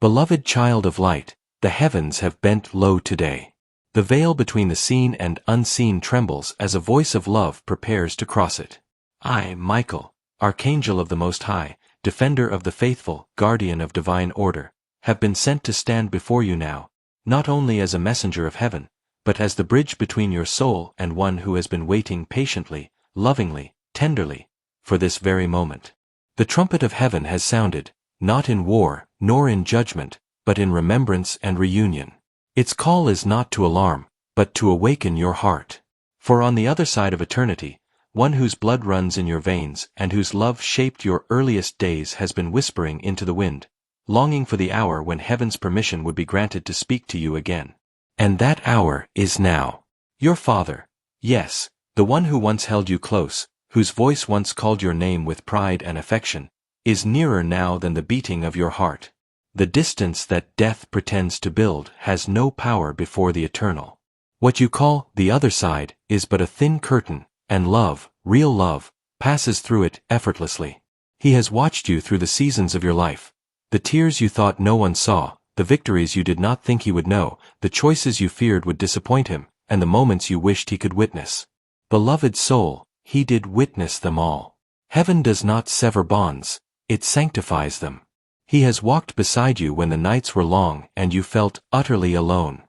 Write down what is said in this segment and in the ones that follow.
Beloved child of light, the heavens have bent low today. The veil between the seen and unseen trembles as a voice of love prepares to cross it. I, Michael, Archangel of the Most High, defender of the faithful, guardian of divine order, have been sent to stand before you now, not only as a messenger of heaven, but as the bridge between your soul and one who has been waiting patiently, lovingly, tenderly, for this very moment. The trumpet of heaven has sounded, not in war, nor in judgment, but in remembrance and reunion. Its call is not to alarm, but to awaken your heart. For on the other side of eternity, one whose blood runs in your veins and whose love shaped your earliest days has been whispering into the wind, longing for the hour when heaven's permission would be granted to speak to you again. And that hour is now. Your Father, yes, the one who once held you close, whose voice once called your name with pride and affection, is nearer now than the beating of your heart. The distance that death pretends to build has no power before the eternal. What you call the other side is but a thin curtain, and love, real love, passes through it effortlessly. He has watched you through the seasons of your life, the tears you thought no one saw, the victories you did not think he would know, the choices you feared would disappoint him, and the moments you wished he could witness. Beloved soul, he did witness them all. Heaven does not sever bonds, it sanctifies them. He has walked beside you when the nights were long and you felt utterly alone.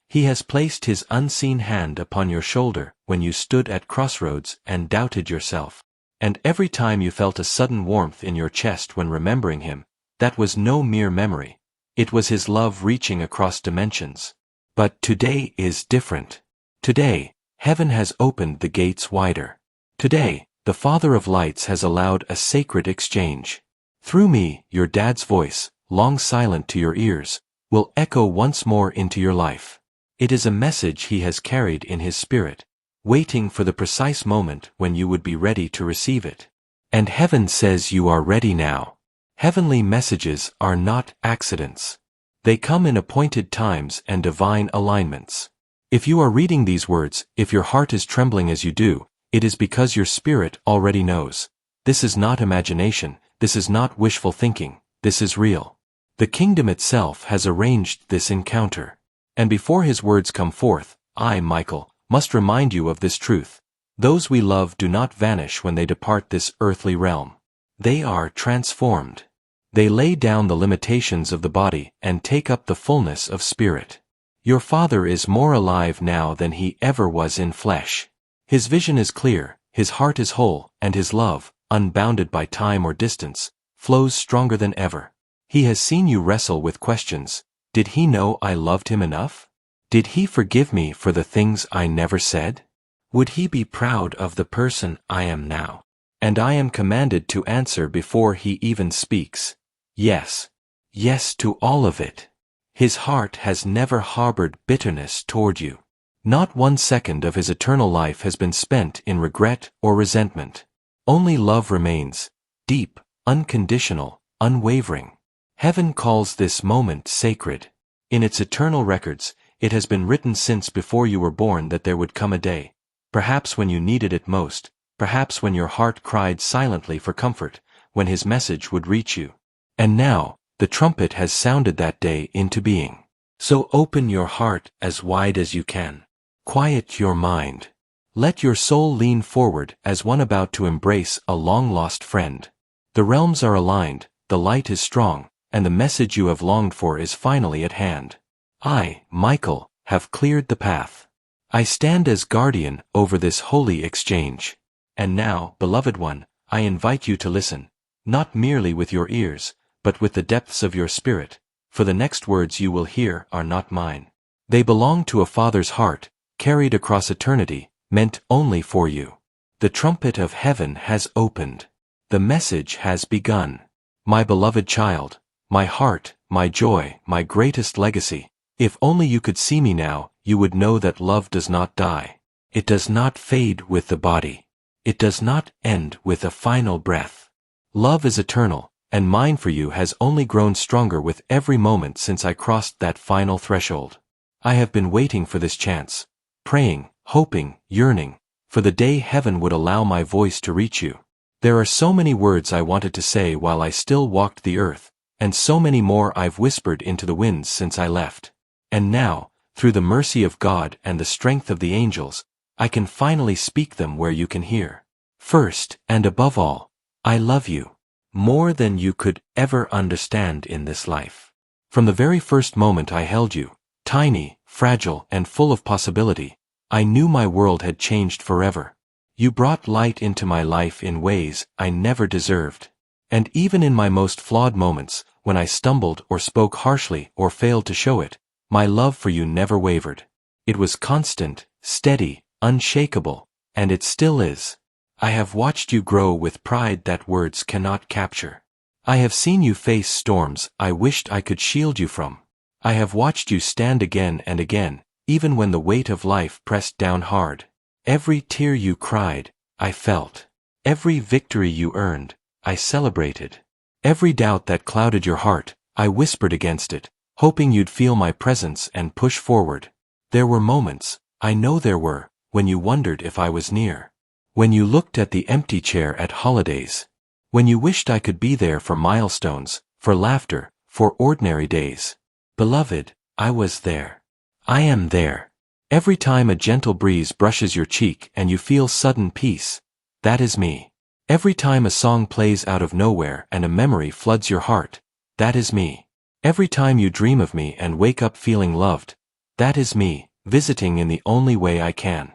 He has placed his unseen hand upon your shoulder when you stood at crossroads and doubted yourself. And every time you felt a sudden warmth in your chest when remembering him, that was no mere memory. It was his love reaching across dimensions. But today is different. Today, heaven has opened the gates wider. Today, the Father of Lights has allowed a sacred exchange. Through me, your dad's voice, long silent to your ears, will echo once more into your life. It is a message he has carried in his spirit, waiting for the precise moment when you would be ready to receive it. And heaven says you are ready now. Heavenly messages are not accidents. They come in appointed times and divine alignments. If you are reading these words, if your heart is trembling as you do, it is because your spirit already knows. This is not imagination, this is not wishful thinking, this is real. The kingdom itself has arranged this encounter. And before his words come forth, I, Michael, must remind you of this truth. Those we love do not vanish when they depart this earthly realm. They are transformed. They lay down the limitations of the body and take up the fullness of spirit. Your Father is more alive now than he ever was in flesh. His vision is clear, his heart is whole, and his love, unbounded by time or distance, flows stronger than ever. He has seen you wrestle with questions. Did he know I loved him enough? Did he forgive me for the things I never said? Would he be proud of the person I am now? And I am commanded to answer before he even speaks. Yes. Yes to all of it. His heart has never harbored bitterness toward you. Not 1 second of his eternal life has been spent in regret or resentment. Only love remains, deep, unconditional, unwavering. Heaven calls this moment sacred. In its eternal records, it has been written since before you were born that there would come a day, perhaps when you needed it most, perhaps when your heart cried silently for comfort, when his message would reach you. And now, the trumpet has sounded that day into being. So open your heart as wide as you can. Quiet your mind. Let your soul lean forward as one about to embrace a long-lost friend. The realms are aligned, the light is strong, and the message you have longed for is finally at hand. I, Michael, have cleared the path. I stand as guardian over this holy exchange. And now, beloved one, I invite you to listen, not merely with your ears, but with the depths of your spirit, for the next words you will hear are not mine. They belong to a Father's heart, carried across eternity, meant only for you. The trumpet of heaven has opened. The message has begun. My beloved child, my heart, my joy, my greatest legacy, if only you could see me now, you would know that love does not die. It does not fade with the body. It does not end with a final breath. Love is eternal, and mine for you has only grown stronger with every moment since I crossed that final threshold. I have been waiting for this chance, praying, hoping, yearning, for the day heaven would allow my voice to reach you. There are so many words I wanted to say while I still walked the earth, and so many more I've whispered into the winds since I left. And now, through the mercy of God and the strength of the angels, I can finally speak them where you can hear. First, and above all, I love you. More than you could ever understand in this life. From the very first moment I held you, tiny, fragile, and full of possibility, I knew my world had changed forever. You brought light into my life in ways I never deserved. And even in my most flawed moments, when I stumbled or spoke harshly or failed to show it, my love for you never wavered. It was constant, steady, unshakable, and it still is. I have watched you grow with pride that words cannot capture. I have seen you face storms I wished I could shield you from. I have watched you stand again and again, even when the weight of life pressed down hard. Every tear you cried, I felt. Every victory you earned, I celebrated. Every doubt that clouded your heart, I whispered against it, hoping you'd feel my presence and push forward. There were moments, I know there were, when you wondered if I was near. When you looked at the empty chair at holidays. When you wished I could be there for milestones, for laughter, for ordinary days. Beloved, I was there. I am there. Every time a gentle breeze brushes your cheek and you feel sudden peace, that is me. Every time a song plays out of nowhere and a memory floods your heart, that is me. Every time you dream of me and wake up feeling loved, that is me, visiting in the only way I can.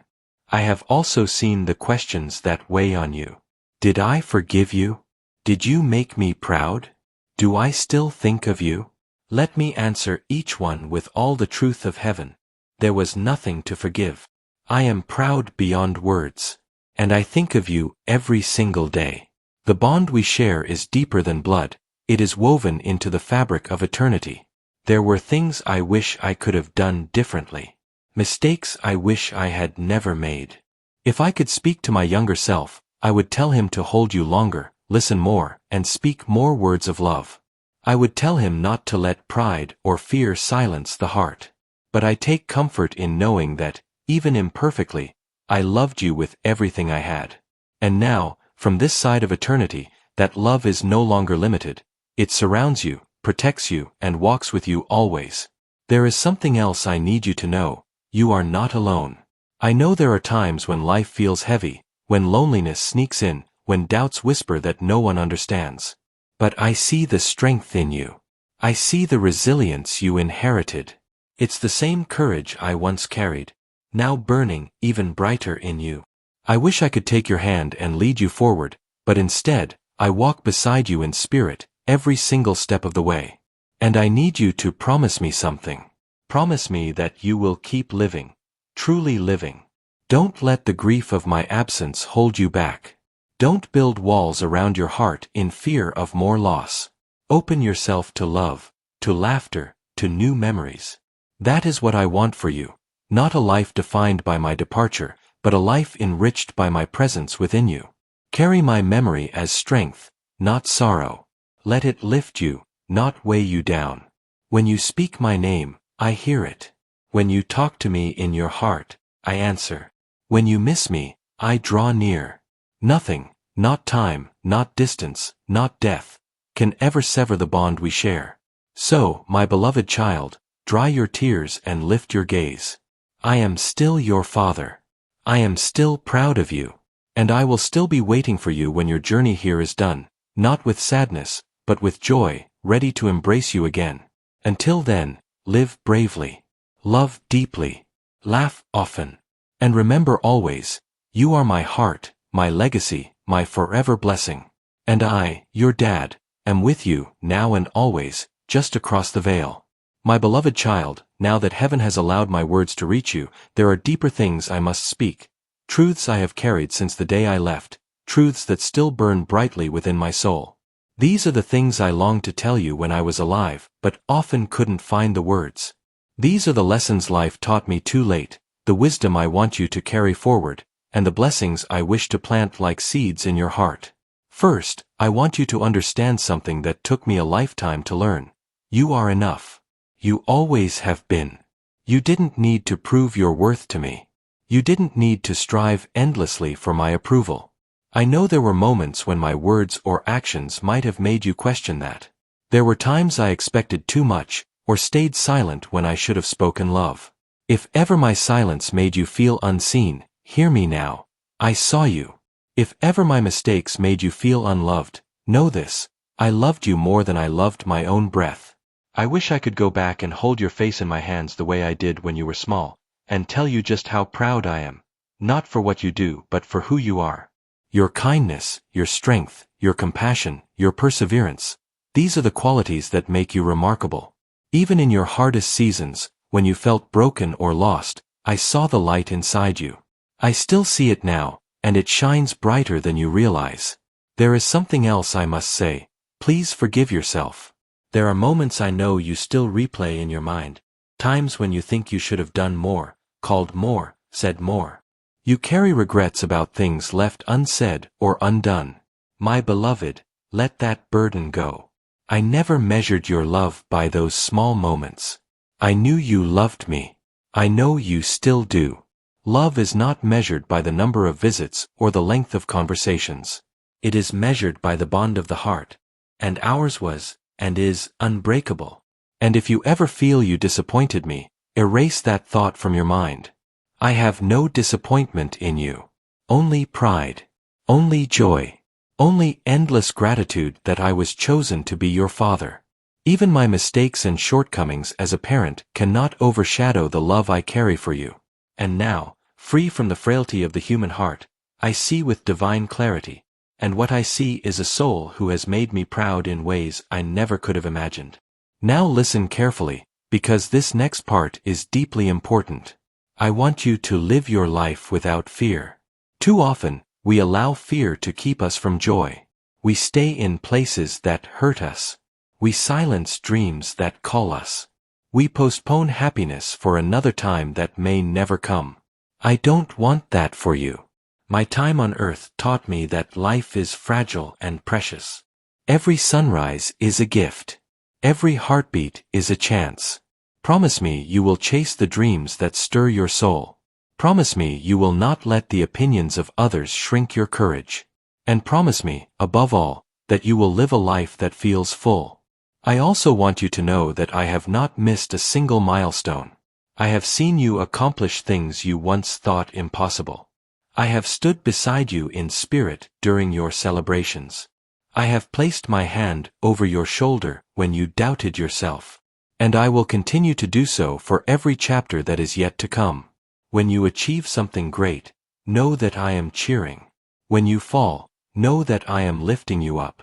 I have also seen the questions that weigh on you. Did I forgive you? Did you make me proud? Do I still think of you? Let me answer each one with all the truth of heaven. There was nothing to forgive. I am proud beyond words. And I think of you every single day. The bond we share is deeper than blood. It is woven into the fabric of eternity. There were things I wish I could have done differently. Mistakes I wish I had never made. If I could speak to my younger self, I would tell him to hold you longer, listen more, and speak more words of love. I would tell him not to let pride or fear silence the heart. But I take comfort in knowing that, even imperfectly, I loved you with everything I had. And now, from this side of eternity, that love is no longer limited. It surrounds you, protects you, and walks with you always. There is something else I need you to know. You are not alone. I know there are times when life feels heavy, when loneliness sneaks in, when doubts whisper that no one understands. But I see the strength in you. I see the resilience you inherited. It's the same courage I once carried, now burning even brighter in you. I wish I could take your hand and lead you forward, but instead, I walk beside you in spirit, every single step of the way. And I need you to promise me something. Promise me that you will keep living, truly living. Don't let the grief of my absence hold you back. Don't build walls around your heart in fear of more loss. Open yourself to love, to laughter, to new memories. That is what I want for you, not a life defined by my departure, but a life enriched by my presence within you. Carry my memory as strength, not sorrow. Let it lift you, not weigh you down. When you speak my name, I hear it. When you talk to me in your heart, I answer. When you miss me, I draw near. Nothing, not time, not distance, not death, can ever sever the bond we share. So, my beloved child, dry your tears and lift your gaze. I am still your father. I am still proud of you. And I will still be waiting for you when your journey here is done, not with sadness, but with joy, ready to embrace you again. Until then, live bravely, love deeply, laugh often, and remember always, you are my heart, my legacy, my forever blessing. And I, your dad, am with you, now and always, just across the veil. My beloved child, now that heaven has allowed my words to reach you, there are deeper things I must speak. Truths I have carried since the day I left, truths that still burn brightly within my soul. These are the things I longed to tell you when I was alive, but often couldn't find the words. These are the lessons life taught me too late, the wisdom I want you to carry forward, and the blessings I wish to plant like seeds in your heart. First, I want you to understand something that took me a lifetime to learn. You are enough. You always have been. You didn't need to prove your worth to me. You didn't need to strive endlessly for my approval. I know there were moments when my words or actions might have made you question that. There were times I expected too much, or stayed silent when I should have spoken love. If ever my silence made you feel unseen, hear me now. I saw you. If ever my mistakes made you feel unloved, know this: I loved you more than I loved my own breath. I wish I could go back and hold your face in my hands the way I did when you were small, and tell you just how proud I am, not for what you do but for who you are. Your kindness, your strength, your compassion, your perseverance, these are the qualities that make you remarkable. Even in your hardest seasons, when you felt broken or lost, I saw the light inside you. I still see it now, and it shines brighter than you realize. There is something else I must say. Please forgive yourself. There are moments I know you still replay in your mind, times when you think you should have done more, called more, said more. You carry regrets about things left unsaid or undone. My beloved, let that burden go. I never measured your love by those small moments. I knew you loved me. I know you still do. Love is not measured by the number of visits or the length of conversations. It is measured by the bond of the heart. And ours was, and is, unbreakable. And if you ever feel you disappointed me, erase that thought from your mind. I have no disappointment in you. Only pride. Only joy. Only endless gratitude that I was chosen to be your father. Even my mistakes and shortcomings as a parent cannot overshadow the love I carry for you. And now, free from the frailty of the human heart, I see with divine clarity, and what I see is a soul who has made me proud in ways I never could have imagined. Now listen carefully, because this next part is deeply important. I want you to live your life without fear. Too often, we allow fear to keep us from joy. We stay in places that hurt us. We silence dreams that call us. We postpone happiness for another time that may never come. I don't want that for you. My time on earth taught me that life is fragile and precious. Every sunrise is a gift. Every heartbeat is a chance. Promise me you will chase the dreams that stir your soul. Promise me you will not let the opinions of others shrink your courage. And promise me, above all, that you will live a life that feels full. I also want you to know that I have not missed a single milestone. I have seen you accomplish things you once thought impossible. I have stood beside you in spirit during your celebrations. I have placed my hand over your shoulder when you doubted yourself. And I will continue to do so for every chapter that is yet to come. When you achieve something great, know that I am cheering. When you fall, know that I am lifting you up.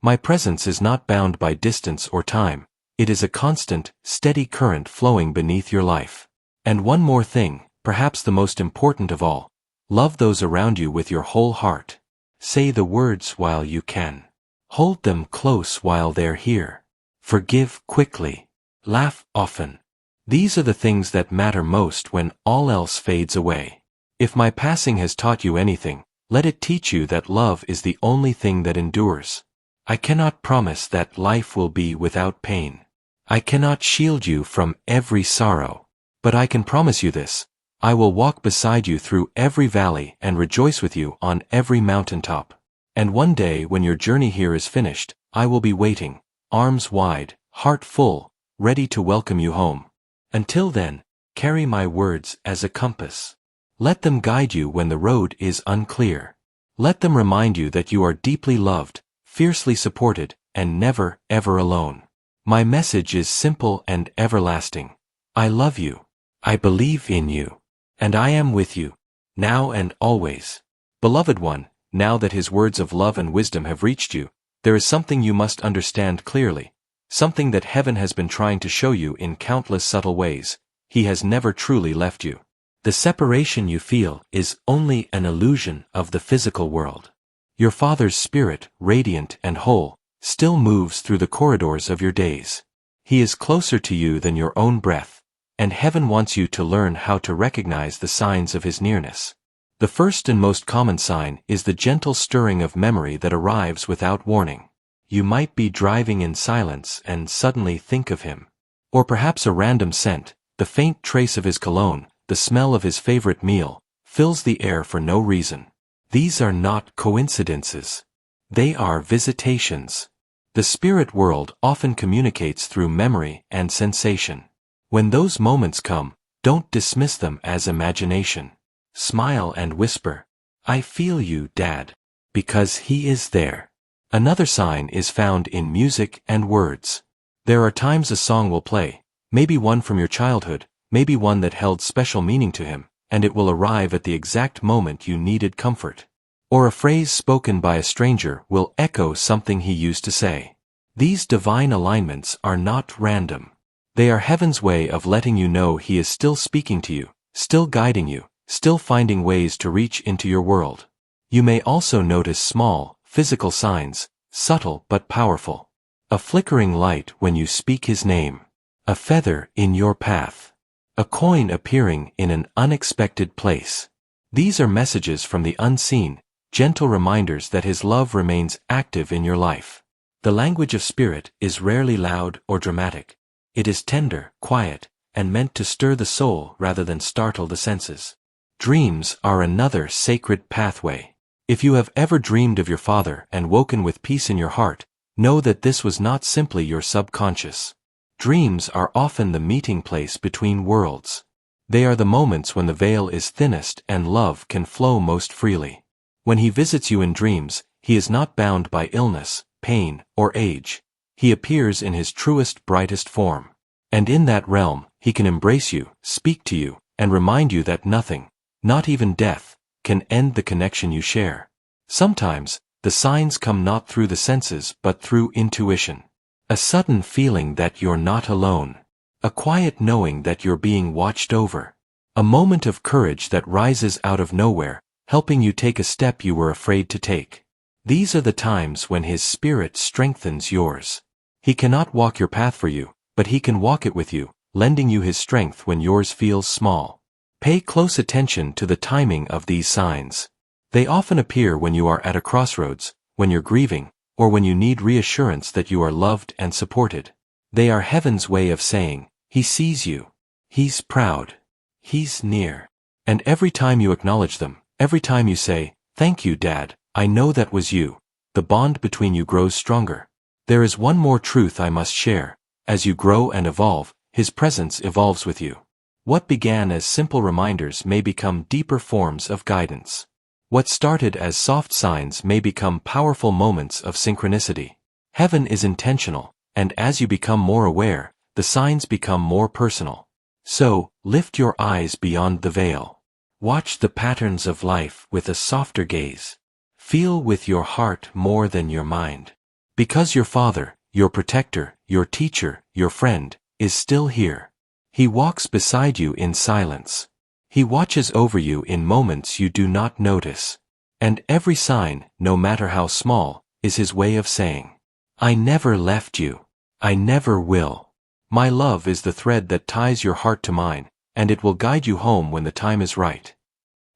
My presence is not bound by distance or time. It is a constant, steady current flowing beneath your life. And one more thing, perhaps the most important of all. Love those around you with your whole heart. Say the words while you can. Hold them close while they're here. Forgive quickly. Laugh often. These are the things that matter most when all else fades away. If my passing has taught you anything, let it teach you that love is the only thing that endures. I cannot promise that life will be without pain. I cannot shield you from every sorrow. But I can promise you this: I will walk beside you through every valley and rejoice with you on every mountaintop. And one day when your journey here is finished, I will be waiting, arms wide, heart full, ready to welcome you home. Until then, carry my words as a compass. Let them guide you when the road is unclear. Let them remind you that you are deeply loved, fiercely supported, and never, ever alone. My message is simple and everlasting. I love you. I believe in you. And I am with you, now and always. Beloved one, now that his words of love and wisdom have reached you, there is something you must understand clearly. Something that heaven has been trying to show you in countless subtle ways. He has never truly left you. The separation you feel is only an illusion of the physical world. Your Father's Spirit, radiant and whole, still moves through the corridors of your days. He is closer to you than your own breath, and heaven wants you to learn how to recognize the signs of his nearness. The first and most common sign is the gentle stirring of memory that arrives without warning. You might be driving in silence and suddenly think of him. Or perhaps a random scent, the faint trace of his cologne, the smell of his favorite meal, fills the air for no reason. These are not coincidences. They are visitations. The spirit world often communicates through memory and sensation. When those moments come, don't dismiss them as imagination. Smile and whisper, "I feel you, Dad," because he is there. Another sign is found in music and words. There are times a song will play, maybe one from your childhood, maybe one that held special meaning to him, and it will arrive at the exact moment you needed comfort. Or a phrase spoken by a stranger will echo something he used to say. These divine alignments are not random. They are heaven's way of letting you know he is still speaking to you, still guiding you, still finding ways to reach into your world. You may also notice small, physical signs, subtle but powerful. A flickering light when you speak his name. A feather in your path. A coin appearing in an unexpected place. These are messages from the unseen, gentle reminders that his love remains active in your life. The language of spirit is rarely loud or dramatic. It is tender, quiet, and meant to stir the soul rather than startle the senses. Dreams are another sacred pathway. If you have ever dreamed of your father and woken with peace in your heart, know that this was not simply your subconscious. Dreams are often the meeting place between worlds. They are the moments when the veil is thinnest and love can flow most freely. When he visits you in dreams, he is not bound by illness, pain, or age. He appears in his truest, brightest form. And in that realm, he can embrace you, speak to you, and remind you that nothing, not even death, can end the connection you share. Sometimes, the signs come not through the senses but through intuition. A sudden feeling that you're not alone. A quiet knowing that you're being watched over. A moment of courage that rises out of nowhere, helping you take a step you were afraid to take. These are the times when his spirit strengthens yours. He cannot walk your path for you, but he can walk it with you, lending you his strength when yours feels small. Pay close attention to the timing of these signs. They often appear when you are at a crossroads, when you're grieving, or when you need reassurance that you are loved and supported. They are heaven's way of saying, he sees you. He's proud. He's near. And every time you acknowledge them, every time you say, "Thank you, Dad, I know that was you," the bond between you grows stronger. There is one more truth I must share. As you grow and evolve, his presence evolves with you. What began as simple reminders may become deeper forms of guidance. What started as soft signs may become powerful moments of synchronicity. Heaven is intentional, and as you become more aware, the signs become more personal. So, lift your eyes beyond the veil. Watch the patterns of life with a softer gaze. Feel with your heart more than your mind. Because your Father, your protector, your teacher, your friend, is still here. He walks beside you in silence. He watches over you in moments you do not notice. And every sign, no matter how small, is his way of saying, "I never left you. I never will. My love is the thread that ties your heart to mine, and it will guide you home when the time is right."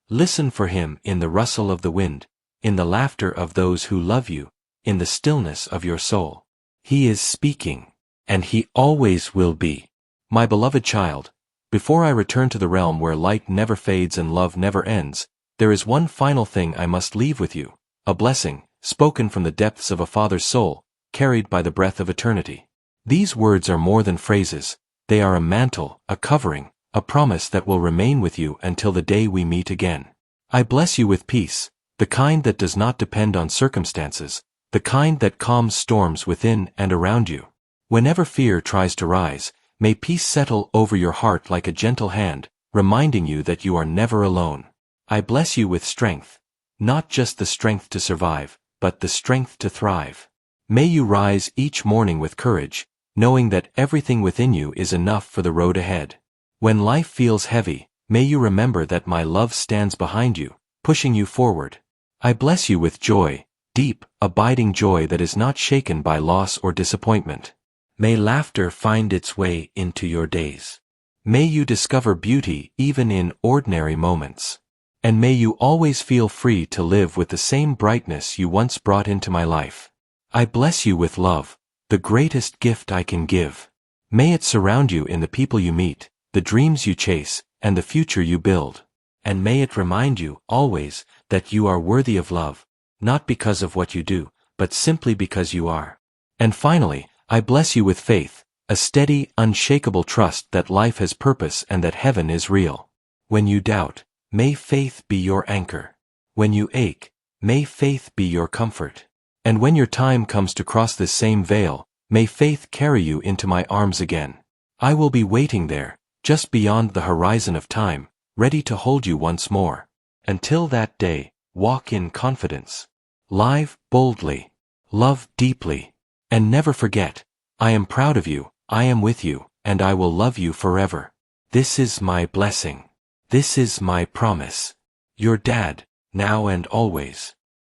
Listen for him in the rustle of the wind, in the laughter of those who love you, in the stillness of your soul. He is speaking, and he always will be. My beloved child, before I return to the realm where light never fades and love never ends, there is one final thing I must leave with you, a blessing, spoken from the depths of a father's soul, carried by the breath of eternity. These words are more than phrases, they are a mantle, a covering, a promise that will remain with you until the day we meet again. I bless you with peace, the kind that does not depend on circumstances, the kind that calms storms within and around you. Whenever fear tries to rise, may peace settle over your heart like a gentle hand, reminding you that you are never alone. I bless you with strength, not just the strength to survive, but the strength to thrive. May you rise each morning with courage, knowing that everything within you is enough for the road ahead. When life feels heavy, may you remember that my love stands behind you, pushing you forward. I bless you with joy, deep, abiding joy that is not shaken by loss or disappointment. May laughter find its way into your days. May you discover beauty even in ordinary moments. And may you always feel free to live with the same brightness you once brought into my life. I bless you with love, the greatest gift I can give. May it surround you in the people you meet, the dreams you chase, and the future you build. And may it remind you, always, that you are worthy of love, not because of what you do, but simply because you are. And finally, I bless you with faith, a steady, unshakable trust that life has purpose and that heaven is real. When you doubt, may faith be your anchor. When you ache, may faith be your comfort. And when your time comes to cross this same veil, may faith carry you into my arms again. I will be waiting there, just beyond the horizon of time, ready to hold you once more. Until that day, walk in confidence. Live boldly. Love deeply. And never forget, I am proud of you, I am with you, and I will love you forever. This is my blessing. This is my promise. Your dad, now and always.